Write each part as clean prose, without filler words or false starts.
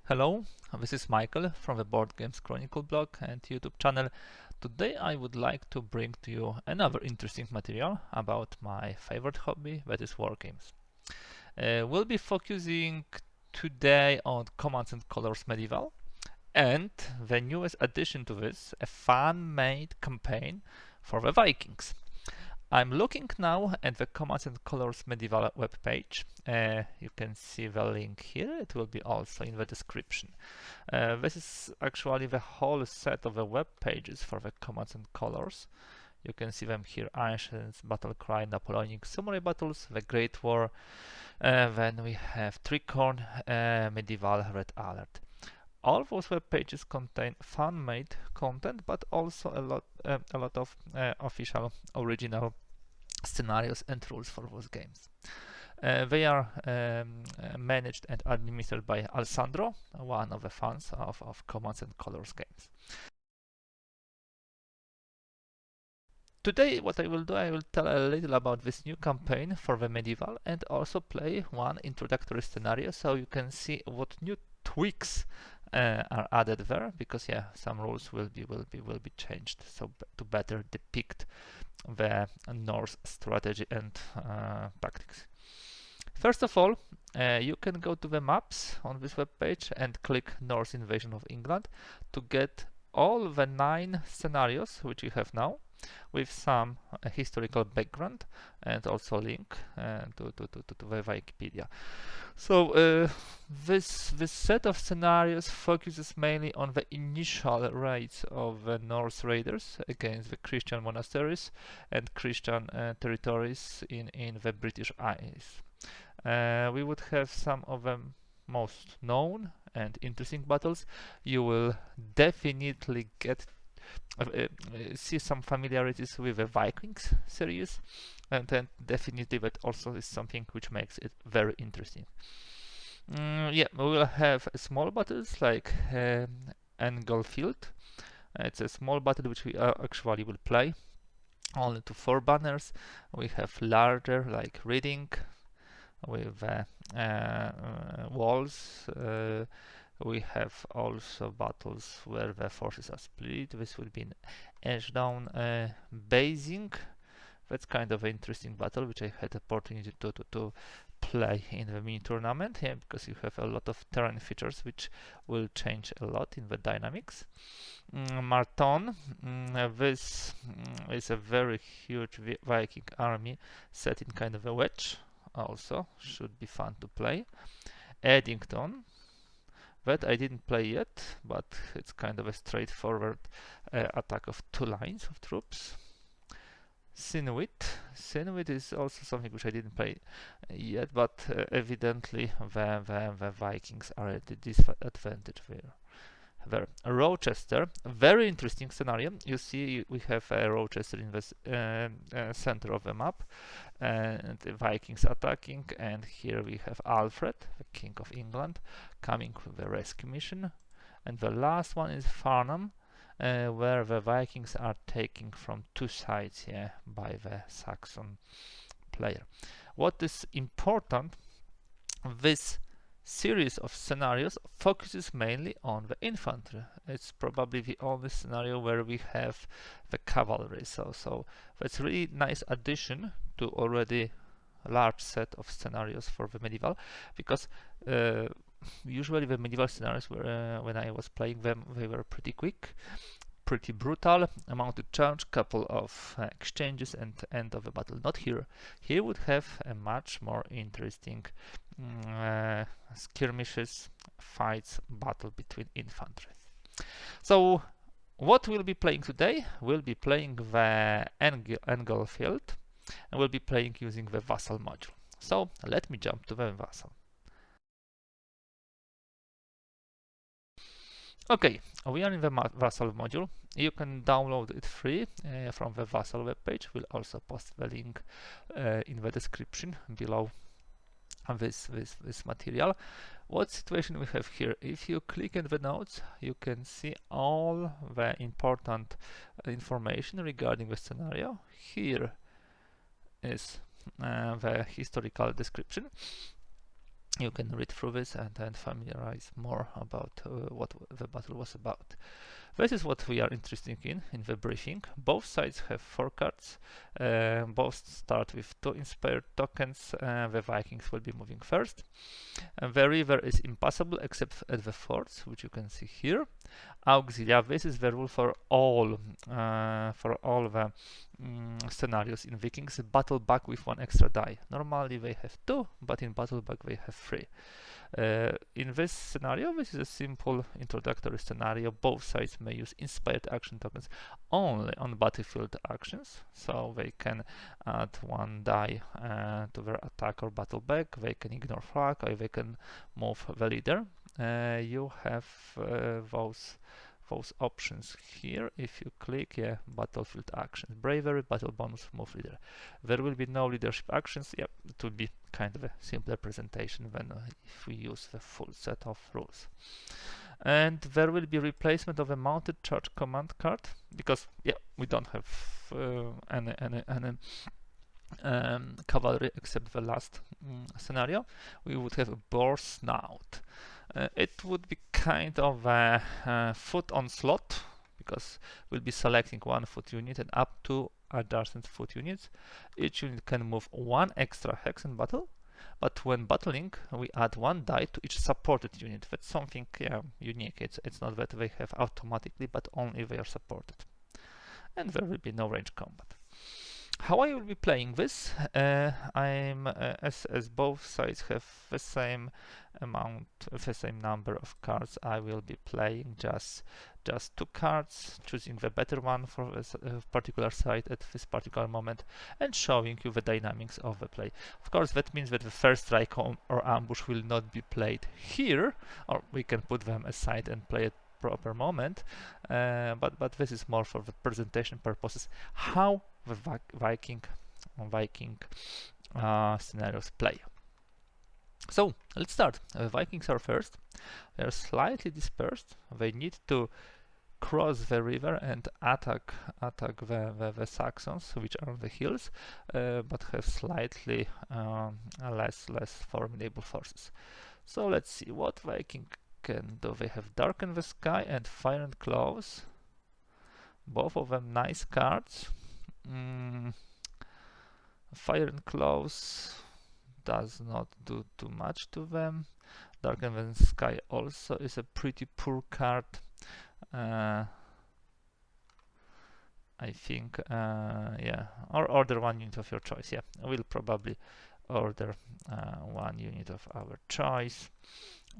Hello, this is Michael from the Board Games Chronicle blog and YouTube channel. Today I would like to bring to you another interesting material about my favorite hobby, that is war games. We'll be focusing today on Commands and Colors Medieval and the newest addition to this, a fan-made campaign for the Vikings. I'm looking now at the Commands and Colors Medieval webpage. You can see the link here. It will be also in the description. This is actually the whole set of the web pages for the Commands and Colors. You can see them here: Ancients, Battle Cry, Napoleonic, Samurai Battles, the Great War. Then we have Tricorn, Medieval, Red Alert. All those web pages contain fan-made content, but also a lot of official, original scenarios and rules for those games. They are managed and administered by Alessandro, one of the fans of Commands and Colors games. Today what I will do, I will tell a little about this new campaign for the medieval and also play one introductory scenario so you can see what new tweaks are added there, because some rules will be changed so to better depict the Norse strategy and tactics. First of all, you can go to the maps on this web page and click Norse invasion of England to get all the 9 scenarios which you have now, with some historical background and also link to the Wikipedia. So this set of scenarios focuses mainly on the initial raids of the Norse raiders against the Christian monasteries and Christian territories in the British Isles. We would have some of the most known and interesting battles. You will definitely get see some familiarities with the Vikings series, and then definitely that also is something which makes it very interesting. We will have small battles like Englefield. It's a small battle which we actually will play only to 4 banners. We have larger like Reading with walls. We have also battles where the forces are split. This will be an Edgedown basing. That's kind of an interesting battle, which I had the opportunity to play in the mini tournament, because you have a lot of terrain features which will change a lot in the dynamics. Marton, this is a very huge Viking army set in kind of a wedge. Also, should be fun to play. Eddington, that I didn't play yet, but it's kind of a straightforward attack of 2 lines of troops. Sinwit is also something which I didn't play yet, but evidently the Vikings are at a disadvantage there. Rochester, a very interesting scenario. You see, we have Rochester in the center of the map, and the Vikings attacking, and here we have Alfred, the King of England, coming with a rescue mission. And the last one is Farnham, where the Vikings are taking from 2 sides by the Saxon player. What is important, this series of scenarios focuses mainly on the infantry. It's probably the only scenario where we have the cavalry, so that's a really nice addition to already a large set of scenarios for the medieval, because usually the medieval scenarios were, when I was playing them, they were pretty quick, pretty brutal, amount to charge, couple of exchanges and end of the battle. Not here. Here would have a much more interesting skirmishes, fights, battle between infantry. So what we'll be playing today, we'll be playing the Englefield, and we'll be playing using the Vassal module. So let me jump to the Vassal. Okay, we are in the Vassal module. You can download it free from the Vassal webpage. We'll also post the link in the description below this material. What situation we have here? If you click in the notes, you can see all the important information regarding the scenario. Here is the historical description. You can read through this and then familiarize more about what the battle was about. This is what we are interested in the briefing. Both sides have 4 cards. Both start with 2 inspired tokens. The Vikings will be moving first. The river is impassable except at the forts, which you can see here. Auxilia, this is the rule for all the scenarios in Vikings. Battle back with 1 extra die. Normally they have 2, but in battle back they have 3. In this scenario, this is a simple introductory scenario. Both sides may use inspired action tokens only on battlefield actions, so they can add 1 die to their attack or battle back. They can ignore flag, or they can move the leader. You have those options here. If you click, battlefield actions, bravery, battle bonus, move leader. There will be no leadership actions. Yep, it will be kind of a simpler presentation than if we use the full set of rules. And there will be replacement of a mounted charge command card, because we don't have any cavalry except the last scenario. We would have a boar snout. It would be kind of a foot onslaught, because we'll be selecting 1 foot unit and up to adjacent foot units. Each unit can move 1 extra hex in battle, but when battling, we add 1 die to each supported unit. That's something unique. It's not that they have automatically, but only they are supported. And there will be no range combat. How I will be playing this, as both sides have the same amount, the same number of cards, I will be playing just 2 cards, choosing the better one for this particular side at this particular moment, and showing you the dynamics of the play. Of course, that means that the first strike or ambush will not be played here, or we can put them aside and play at proper moment, but this is more for the presentation purposes, how the Viking scenarios play. So let's start. The Vikings are first. They are slightly dispersed. They need to cross the river and attack the Saxons, which are on the hills, but have slightly less formidable forces. So let's see what Viking can do. They have Darken the Sky and Fire and Claws. Both of them nice cards. Fire and Claws does not do too much to them. Darken the Sky also is a pretty poor card. I think, or order 1 unit of your choice. Yeah, we'll probably order 1 unit of our choice.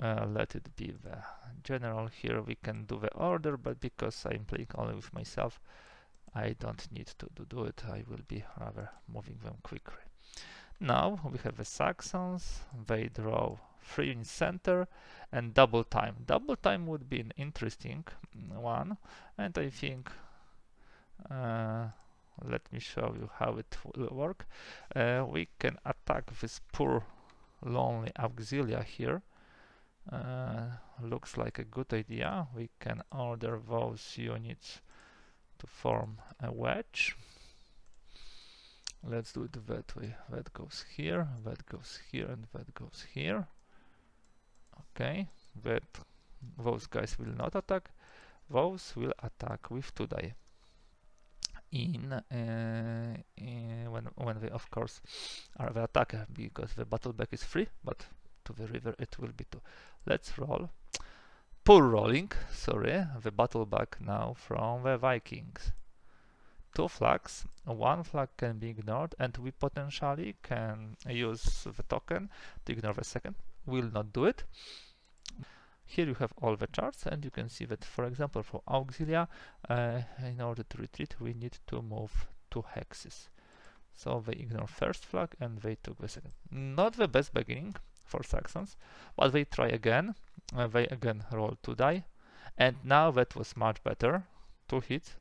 Let it be the general. Here we can do the order, but because I'm playing only with myself, I don't need to do it. I will be rather moving them quickly. Now we have the Saxons. They draw 3 in center and double time. Double time would be an interesting one, and I think let me show you how it will work. We can attack this poor lonely Auxilia here. Looks like a good idea. We can order those units to form a wedge. Let's do it that way. That goes here, that goes here, and that goes here. Okay, those guys will not attack. Those will attack with 2 die. When they of course are the attacker, because the battle back is free, but to the river it will be 2. Let's roll. Poor rolling, sorry. The battle back now from the Vikings. 2 flags. 1 flag can be ignored, and we potentially can use the token to ignore the second. We'll not do it. Here you have all the charts, and you can see that, for example, for Auxilia, in order to retreat, we need to move 2 hexes. So they ignore first flag and they took the second. Not the best beginning for Saxons, but they try again. They again roll 2 die, and now that was much better. 2 hits.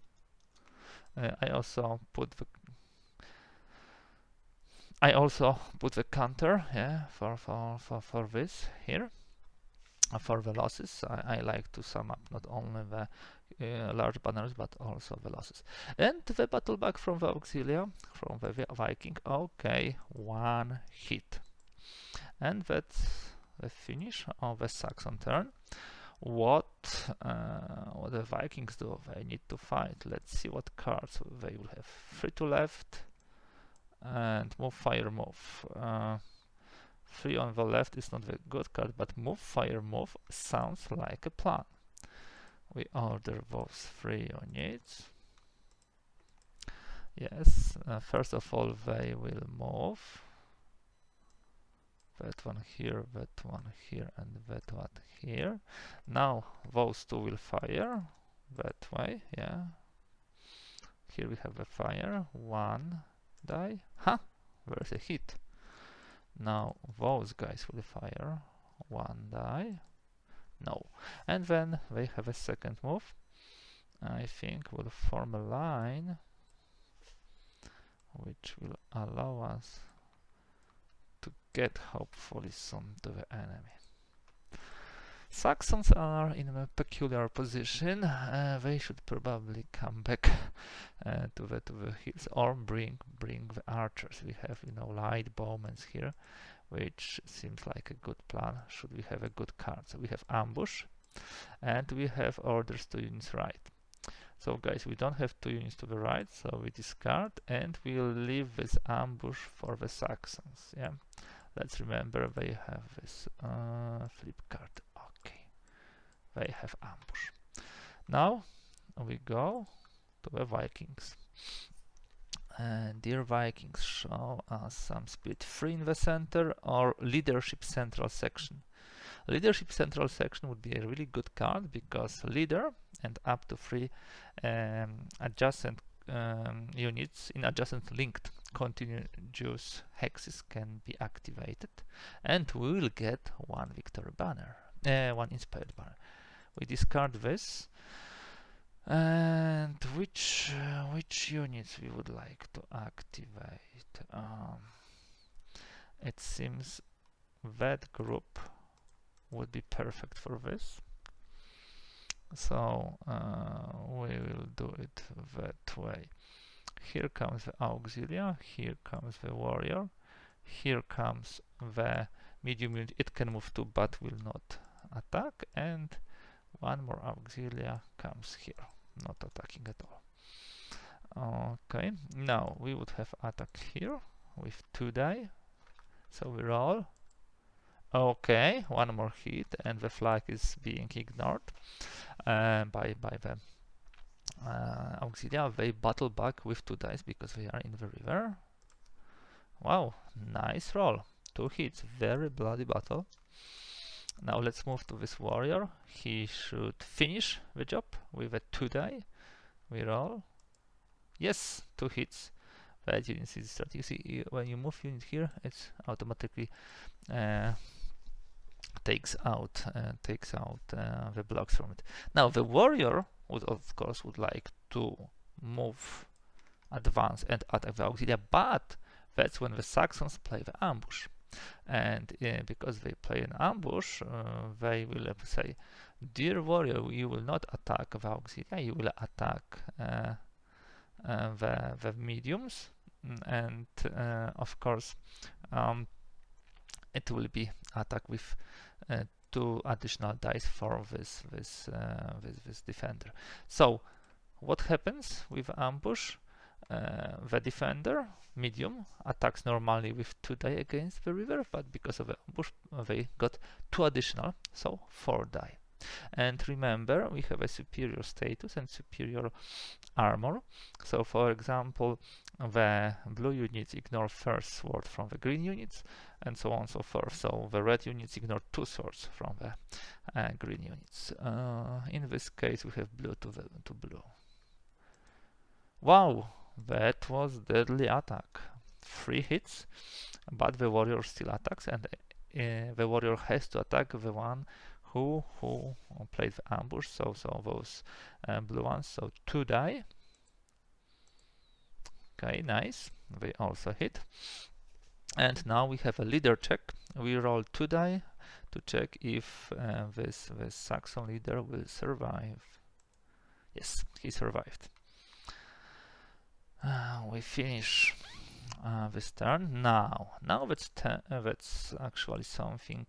I also put the counter, for this here. For the losses, I like to sum up not only the large banners but also the losses. And the battle back from the Auxilia, from the Viking. Okay, 1 hit, and the finish of the Saxon turn. What the Vikings do? They need to fight. Let's see what cards they will have. 3 to left and move, fire, move. 3 on the left is not a good card, but move, fire, move sounds like a plan. We order those 3 units. Yes, first of all they will move. That one here, that one here, and that one here. Now those 2 will fire that way, yeah. Here we have a fire, 1 die. Ha! There's a hit. Now those guys will fire, 1 die. No. And then they have a second move. I think we'll form a line which will allow us to get hopefully some to the enemy. Saxons are in a peculiar position. They should probably come back to the hills or bring the archers. We have, you know, light bowmen here, which seems like a good plan. Should we have a good card? So we have ambush, and we have orders 2 units right. So guys, we don't have 2 units to the right, so we discard and we'll leave this ambush for the Saxons. Yeah, let's remember they have this flip card. Okay, they have ambush. Now we go to the Vikings. Dear Vikings, show us some speed. 3 in the center or leadership central section. Leadership central section would be a really good card because leader and up to 3 adjacent units in adjacent linked continuous hexes can be activated, and we will get 1 victory banner, 1 inspired banner. We discard this, and which units we would like to activate? It seems that group would be perfect for this. So we will do it that way. Here comes the auxilia, here comes the warrior, here comes the medium unit. It can move too, but will not attack, and 1 more auxilia comes here, not attacking at all. Okay, now we would have attack here with 2 die. So we roll. Okay, 1 more hit, and the flag is being ignored by the auxilia. They battle back with 2 dice because they are in the river. Wow, nice roll. 2 hits, very bloody battle. Now let's move to this warrior. He should finish the job with a 2 die. We roll. Yes, 2 hits. That unit is starting. You see, when you move unit here, it's automatically takes out the blocks from it. Now the warrior would of course like to move, advance, and attack the auxilia, but that's when the Saxons play the ambush, and because they play an ambush, they will say, "Dear warrior, you will not attack the auxilia, you will attack the mediums," and of course it will be attack with 2 additional dice for this defender. So what happens with ambush? The defender medium attacks normally with 2 die against the river, but because of the ambush they got 2 additional, so 4 die. And remember, we have a superior status and superior armor. So for example, the blue units ignore first sword from the green units, and so on and so forth. So the red units ignore 2 swords from the green units. In this case we have blue to blue. Wow, that was deadly attack. 3 hits, but the warrior still attacks, and the warrior has to attack the one who played the ambush, so those blue ones. So 2 die. Okay, nice. They also hit. And now we have a leader check. We roll 2 die to check if this Saxon leader will survive. Yes, he survived. We finish this turn. Now that's actually something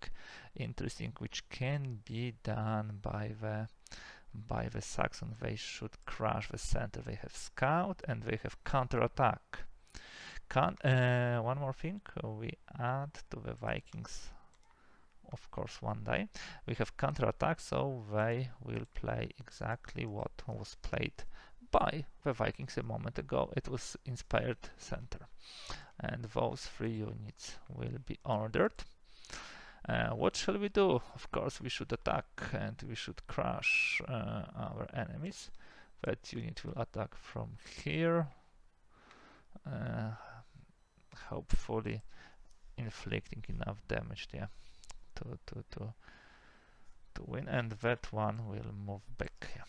interesting which can be done by the Saxon. They should crush the center. They have scout and they have counterattack. One more thing, we add to the Vikings, of course, one die. We have counterattack, so they will play exactly what was played by the Vikings a moment ago. It was inspired center, and those 3 units will be ordered. What shall we do? Of course, we should attack and we should crush our enemies. That unit will attack from here, hopefully inflicting enough damage there to win, and that one will move back here.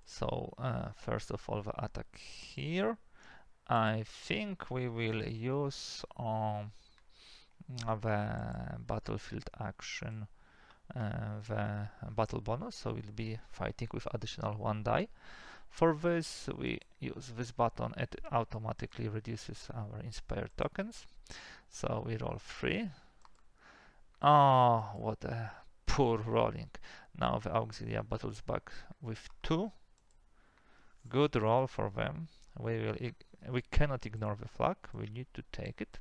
So first of all, the attack here. I think we will use the battlefield action, the battle bonus, so we'll be fighting with additional 1 die. For this, we use this button. It automatically reduces our inspired tokens. So we roll 3. Oh, what a poor rolling. Now the auxilia battles back with 2. Good roll for them. We cannot ignore the flag. We need to take it.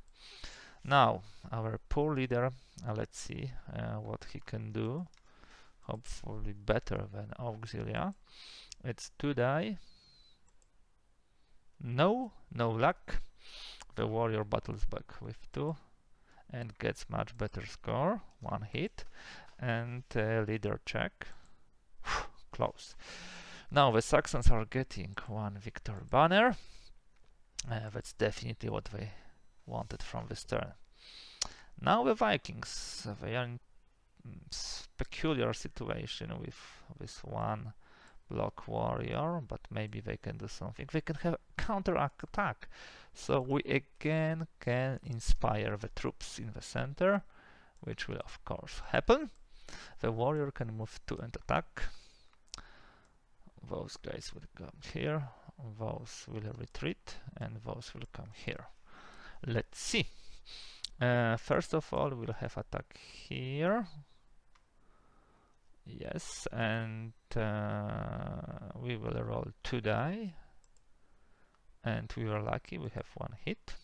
Now our poor leader. Let's see what he can do. Hopefully better than auxilia. It's 2 die. No luck. The warrior battles back with 2 and gets much better score. 1 hit and leader check. Close. Now the Saxons are getting 1 victory banner. That's definitely what they wanted from this turn. Now the Vikings, they are in peculiar situation with this 1 block warrior, but maybe they can do something. They can have counter attack, so we again can inspire the troops in the center, which will of course happen. The warrior can move 2 and attack. Those guys will come here, those will retreat, and those will come here. Let's see. First of all, we'll have attack here. Yes, and we will roll 2 die, and we were lucky, we have 1 hit.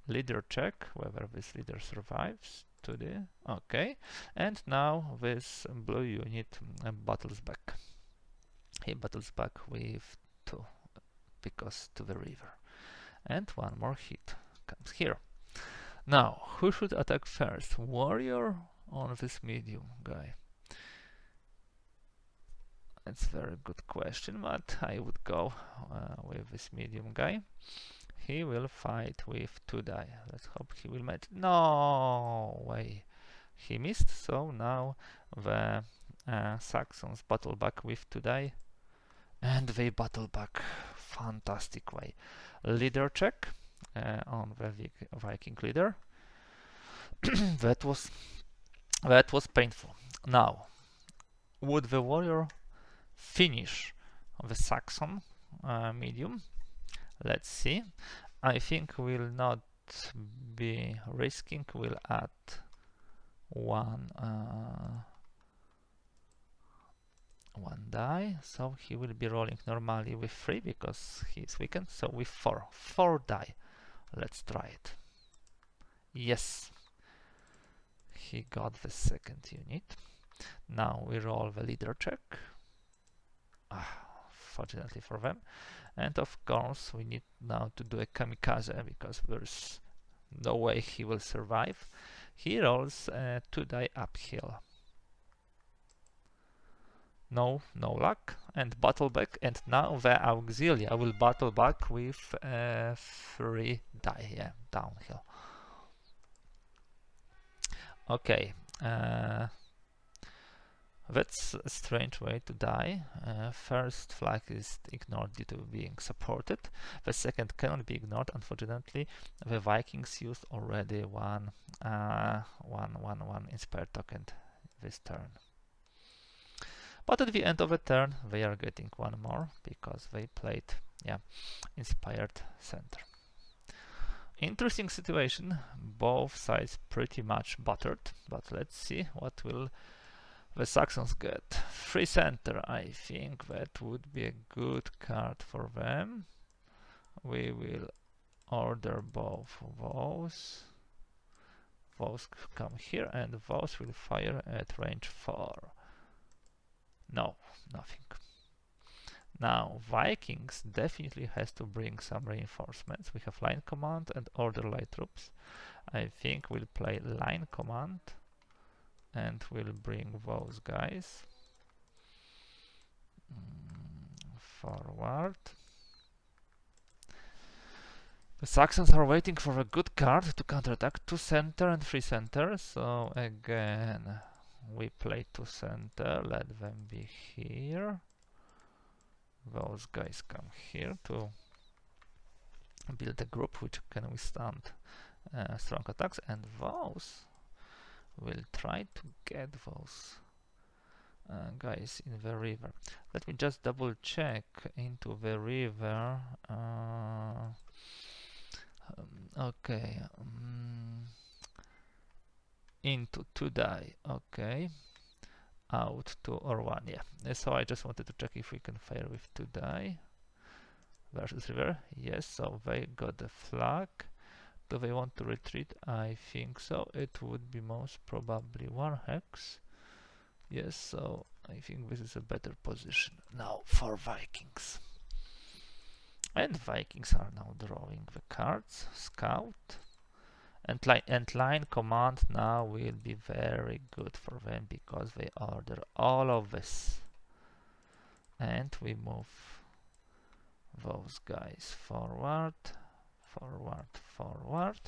Leader check whether this leader survives today. Okay, and now this blue unit battles back. He battles back with 2 because to the river, and 1 more hit comes here. Now who should attack first, warrior or this medium guy? It's a very good question, but I would go with this medium guy. He will fight with 2 die. Let's hope he will match. No way. He missed, so now the Saxons battle back with 2 die. And they battle back fantastic way. Leader check on the Viking leader. that was painful. Now, would the warrior finish the Saxon medium? Let's see. I think we'll not be risking. We'll add 1 die, so he will be rolling normally with 3 because he's weakened. So with 4 die. Let's try it. Yes, he got the 2nd unit. Now we roll the leader check. Fortunately for them. And of course we need now to do a kamikaze because there's no way he will survive. He rolls 2 die uphill. No luck, and battle back, and now the auxilia will battle back with 3 die, yeah, downhill. Okay, that's a strange way to die. First flag is ignored due to being supported. The second cannot be ignored, unfortunately. The Vikings used already one inspired token this turn. But at the end of the turn, they are getting 1 more because they played, yeah, inspired center. Interesting situation, both sides pretty much battered, but let's see what will the Saxons get. Free center, I think that would be a good card for them. We will order both those. Those come here and those will fire at range 4. No, nothing. Now, Vikings definitely has to bring some reinforcements. We have line command and order light troops. I think we'll play line command and we'll bring those guys forward. The Saxons are waiting for a good card to counterattack 2 center and 3 center. So again, we play 2 center, let them be here. Those guys come here to build a group which can withstand strong attacks, and those will try to get those guys in the river. Let me just double check into the river. Okay, into 2 die. Okay, out 2 or 1. Yeah. So I just wanted to check if we can fire with 2 die versus river. Yes. So they got the flag. Do they want to retreat? I think so. It would be most probably 1 hex. Yes. So I think this is a better position now for Vikings. And Vikings are now drawing the cards. Scout. And line command now will be very good for them because they order all of this. And we move those guys forward, forward, forward.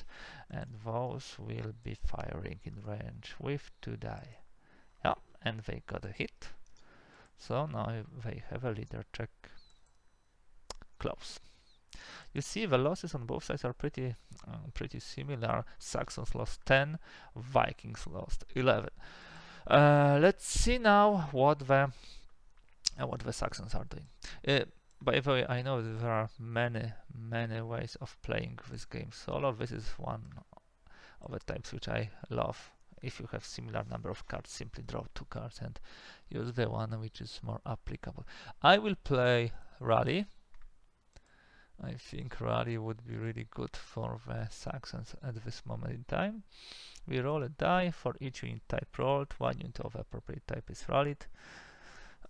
And those will be firing in range with 2 die. Yeah, and they got a hit. So now they have a leader check. Close. You see the losses on both sides are pretty similar. Saxons lost 10, Vikings lost 11. Let's see now what the Saxons are doing. By the way, I know that there are many ways of playing this game solo. This is one of the types which I love. If you have similar number of cards, simply draw 2 cards and use the one which is more applicable. I will play Rally. I think Rally would be really good for the Saxons at this moment in time. We roll a die. For each unit type rolled, 1 unit of appropriate type is rallied.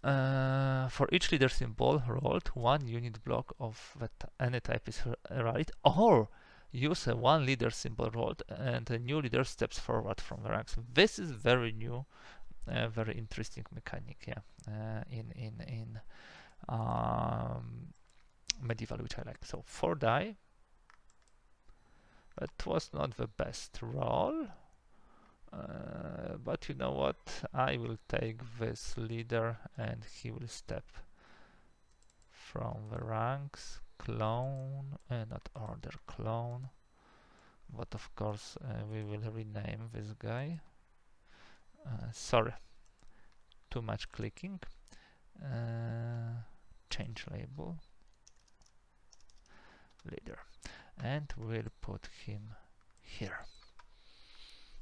For each leader symbol rolled, 1 unit block of any type is rallied, or use a 1 leader symbol rolled and a new leader steps forward from the ranks. This is very new, very interesting mechanic, in medieval, which I like. So 4 die. That was not the best roll, but you know what? I will take this leader and he will step from the ranks. Clone, not order, clone. But of course we will rename this guy. Sorry, too much clicking. Change label. Leader, and we'll put him here.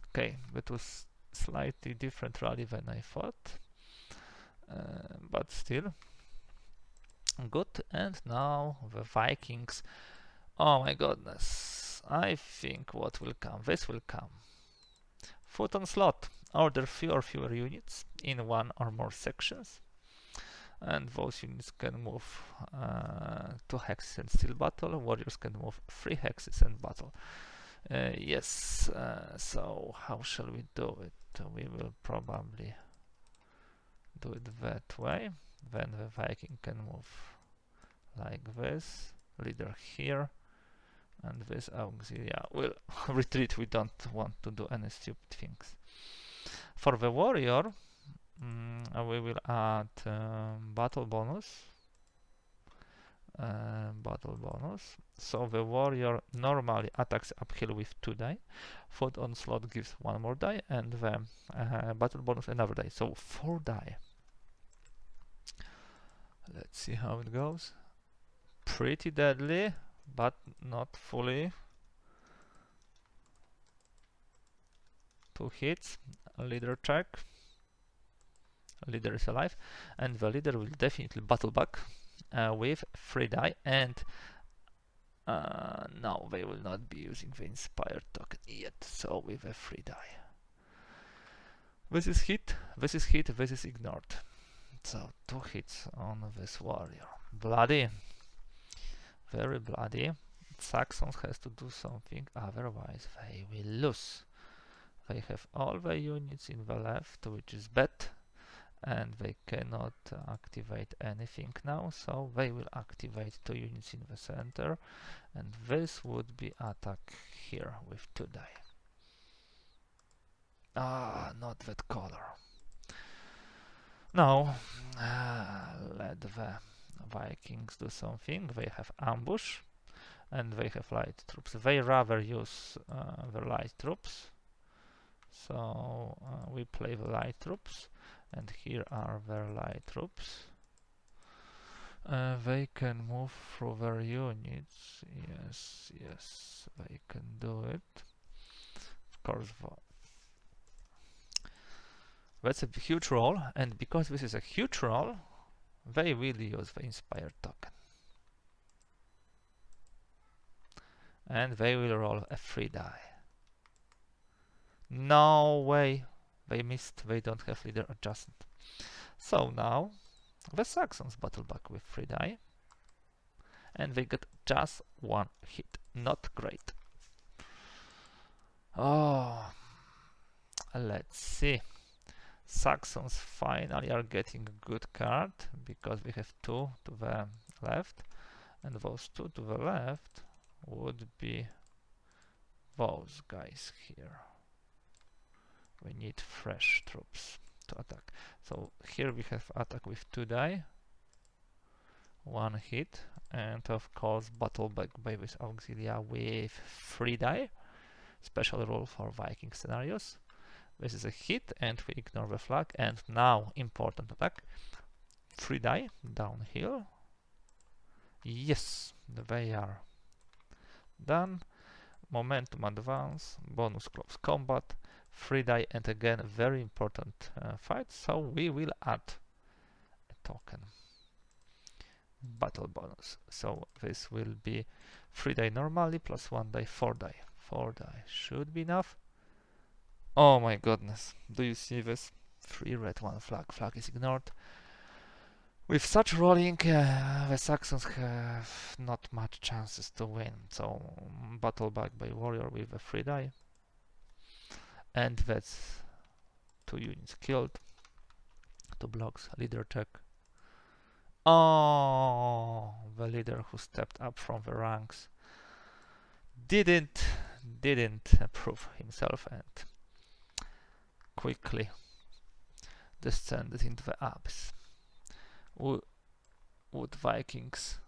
Okay, that was slightly different rally than I thought, but still good. And now the Vikings. Oh my goodness, I think what will come, this will come. Foot on slot, order fewer units in 1 or more sections. And those units can move 2 hexes and still battle. Warriors can move 3 hexes and battle. Yes, so how shall we do it? We will probably do it that way. Then the Viking can move like this. Leader here. And this auxiliary will retreat. We don't want to do any stupid things. For the warrior, we will add battle bonus. So the warrior normally attacks uphill with 2 die. Foot on slot gives 1 more die, and the battle bonus another die. So 4 die. Let's see how it goes. Pretty deadly, but not fully. 2 hits, leader check, leader is alive, and the leader will definitely battle back with 3 die, and no, they will not be using the inspired token yet, so with a 3 die. This is hit, this is hit, this is ignored. So 2 hits on this warrior. Bloody. Very bloody. Saxons has to do something, otherwise they will lose. They have all the units in the left, which is bad, and they cannot activate anything now, so they will activate 2 units in the center, and this would be attack here with 2 die. Ah, not that color. Now, let the Vikings do something. They have ambush, and they have light troops. They rather use the light troops. So we play the light troops, and here are their light troops. They can move through their units. Yes, yes, they can do it. Of course, that's a huge roll, and because this is a huge roll, they will use the inspired token. And they will roll a 3 die. No way! They missed, they don't have leader adjustment. So now, the Saxons battle back with 3 die. And they get just 1 hit. Not great. Oh, let's see. Saxons finally are getting a good card, because we have 2 to the left, and those 2 to the left would be those guys here. We need fresh troops to attack. So here we have attack with 2 die, 1 hit, and of course battle back by this auxilia with 3 die. Special rule for Viking scenarios. This is a hit, and we ignore the flag. And now, important attack. 3 die, downhill. Yes, they are done. Momentum advance, bonus close combat, 3 die, and again, very important fight. So we will add a token. Battle bonus. So this will be 3 die normally, plus 1 die, 4 die. 4 die should be enough. Oh my goodness, do you see this? 3 red, 1 flag. Flag is ignored. With such rolling, the Saxons have not much chances to win. So battle back by warrior with a 3 die. And that's 2 units killed. 2 blocks, leader check. Oh, the leader who stepped up from the ranks didn't prove himself, and quickly descended into the abyss. Would Vikings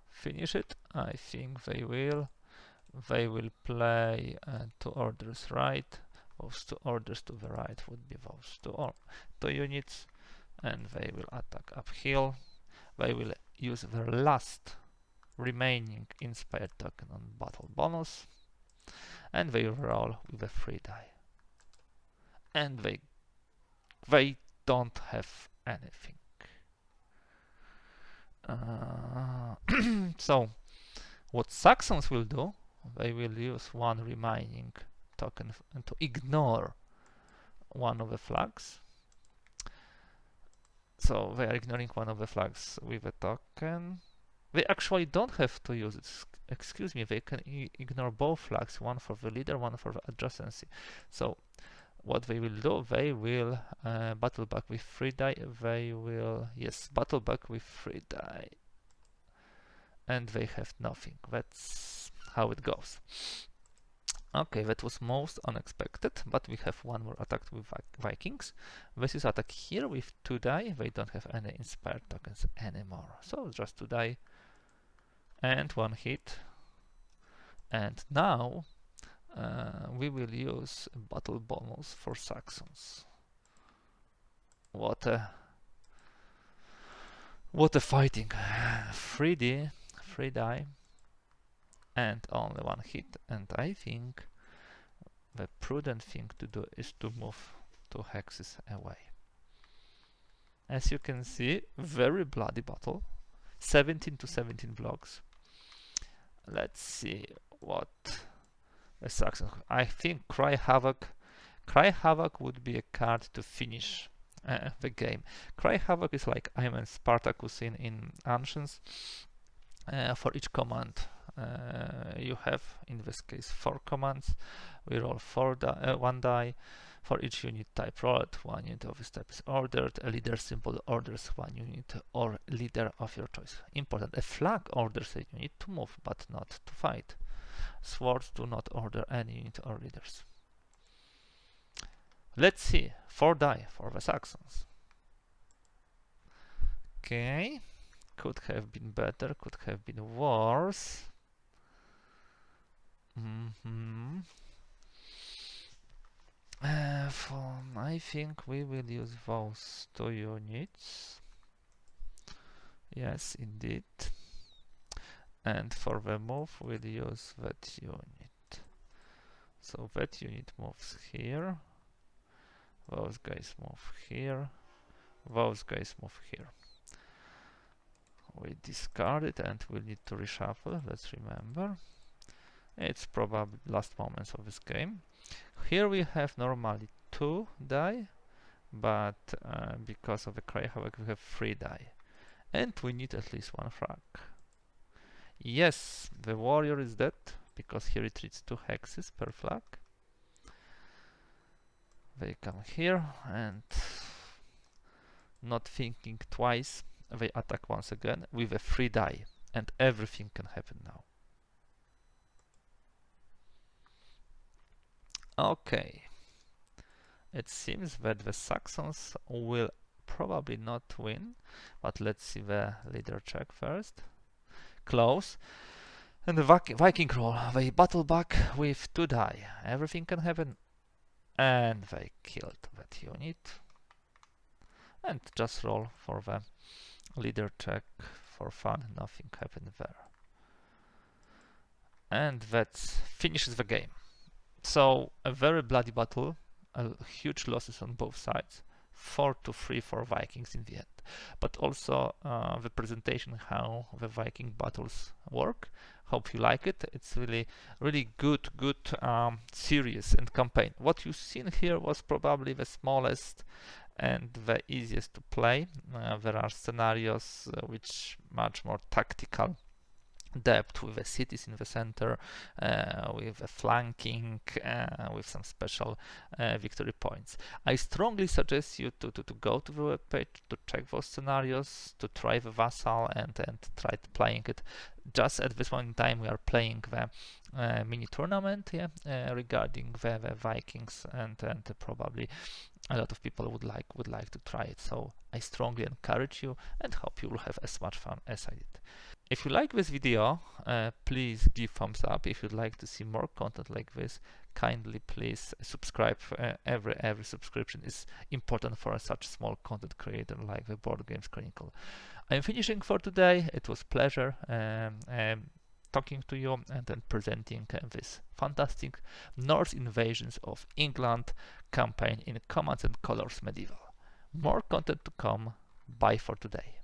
finish it? I think they will. They will play 2 orders right. Those 2 orders to the right would be those 2 units, and they will attack uphill. They will use their last remaining inspired token on battle bonus, and they roll with a 3 die. And they don't have anything. So what Saxons will do, they will use 1 remaining token to ignore 1 of the flags. So they are ignoring 1 of the flags with a token. They actually don't have to use it. Excuse me, they can ignore both flags, 1 for the leader, 1 for the adjacency. So what they will do, they will battle back with 3 die. They will, yes, battle back with 3 die. And they have nothing. That's how it goes. Okay, that was most unexpected, but we have 1 more attack with Vikings. This is attack here with 2 die. They don't have any inspired tokens anymore. So just 2 die and 1 hit. And now we will use a battle bonus for Saxons. What a fighting! 3 die, and only 1 hit. And I think the prudent thing to do is to move 2 hexes away. As you can see, very bloody battle. 17 to 17 blocks. Let's see what the Saxons. I think Cry Havoc. Cry Havoc would be a card to finish the game. Cry Havoc is like Iron Spartacus in Ancients. For each command, you have, in this case, 4 commands. We roll 1 die. For each unit type rolled, 1 unit of this type is ordered. A leader symbol orders 1 unit or leader of your choice. Important, a flag orders a unit to move, but not to fight. Swords do not order any unit or leaders. Let's see, 4 die for the Saxons. Okay, could have been better, could have been worse. I think we will use those 2 units. Yes, indeed. And for the move, we'll use that unit. So that unit moves here. Those guys move here. Those guys move here. We discard it and we'll need to reshuffle. Let's remember. It's probably last moments of this game. Here we have normally 2 die, but because of the Cry Havoc we have 3 die. And we need at least 1 frag. Yes, the warrior is dead, because he retreats 2 hexes per flag. They come here and, not thinking twice, they attack once again with a 3 die, and everything can happen now. Okay, it seems that the Saxons will probably not win, but let's see the leader check first. Close. And the Viking roll, they battle back with 2 die. Everything can happen. And they killed that unit. And just roll for the leader check for fun. Nothing happened there. And that finishes the game. So a very bloody battle, huge losses on both sides, 4-3 for Vikings in the end. But also the presentation how the Viking battles work. Hope you like it. It's really good series and campaign. What you've seen here was probably the smallest and the easiest to play. There are scenarios which much more tactical depth, with the cities in the center, with a flanking, with some special victory points. I strongly suggest you to go to the webpage to check those scenarios, to try the Vassal and try playing it. Just at this point in time we are playing the mini tournament regarding the Vikings, and probably a lot of people would like to try it. So I strongly encourage you and hope you will have as much fun as I did. If you like this video, please give thumbs up. If you'd like to see more content like this, kindly please subscribe. Every subscription is important for such small content creator like the Board Games Chronicle. I'm finishing for today. It was a pleasure talking to you and then presenting this fantastic Norse Invasions of England campaign in Commands and Colors Medieval. More content to come. Bye for today.